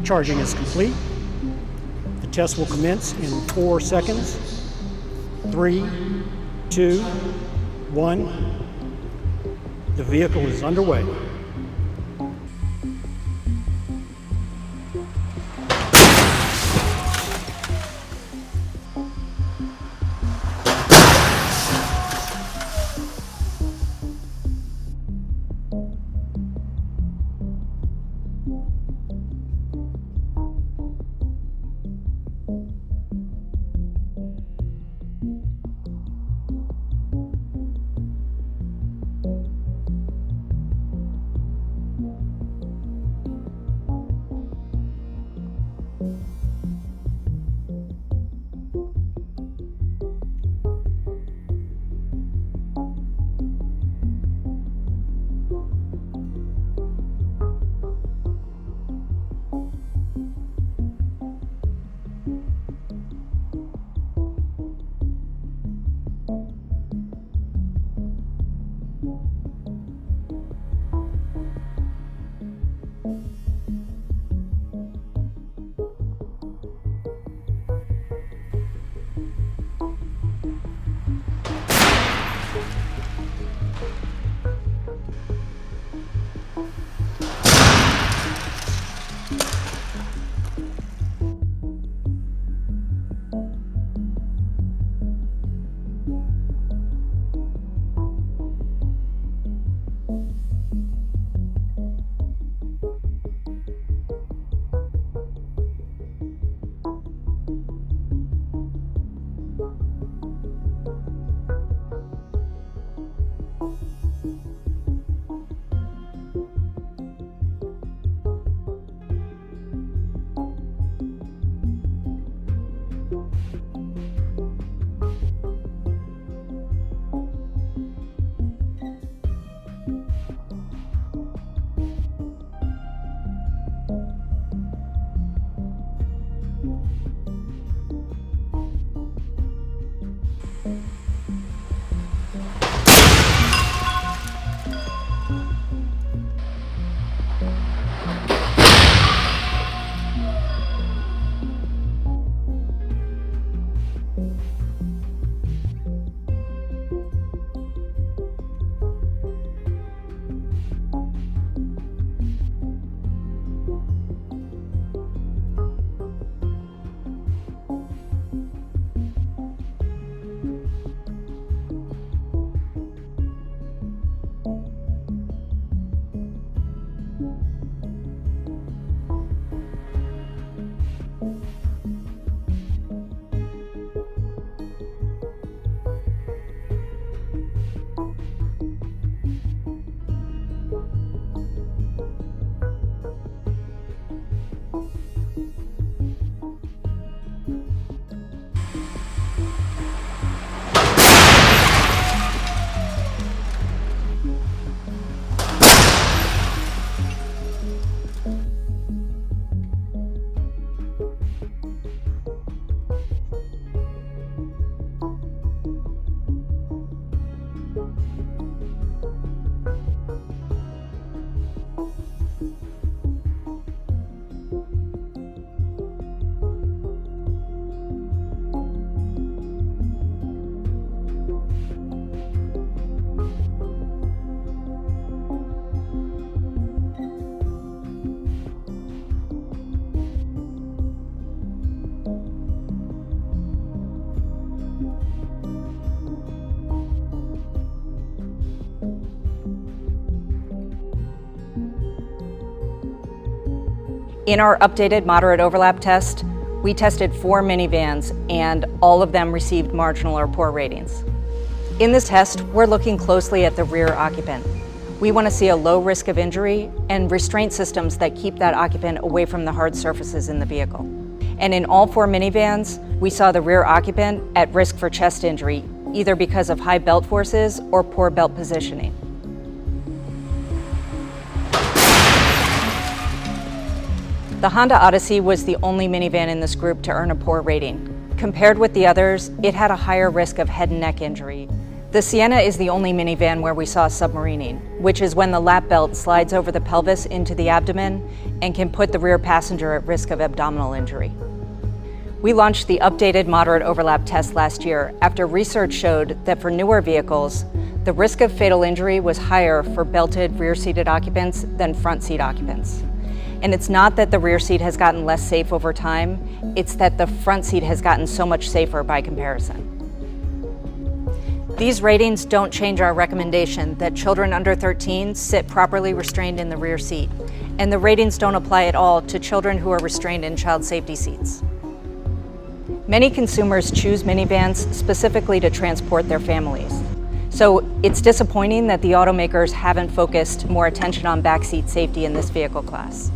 Charging is complete. The test will commence in 4 seconds. 3, 2, 1. The vehicle is underway. In our updated moderate overlap test, we tested 4 minivans and all of them received marginal or poor ratings. In this test, we're looking closely at the rear occupant. We want to see a low risk of injury and restraint systems that keep that occupant away from the hard surfaces in the vehicle. And in all 4 minivans, we saw the rear occupant at risk for chest injury, either because of high belt forces or poor belt positioning. The Honda Odyssey was the only minivan in this group to earn a poor rating. Compared with the others, it had a higher risk of head and neck injury. The Sienna is the only minivan where we saw submarining, which is when the lap belt slides over the pelvis into the abdomen and can put the rear passenger at risk of abdominal injury. We launched the updated moderate overlap test last year after research showed that for newer vehicles, the risk of fatal injury was higher for belted rear-seated occupants than front seat occupants. And it's not that the rear seat has gotten less safe over time, it's that the front seat has gotten so much safer by comparison. These ratings don't change our recommendation that children under 13 sit properly restrained in the rear seat, and the ratings don't apply at all to children who are restrained in child safety seats. Many consumers choose minivans specifically to transport their families. So it's disappointing that the automakers haven't focused more attention on backseat safety in this vehicle class.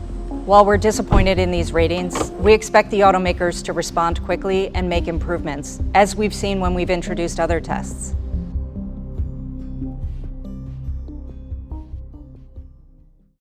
While we're disappointed in these ratings, we expect the automakers to respond quickly and make improvements, as we've seen when we've introduced other tests.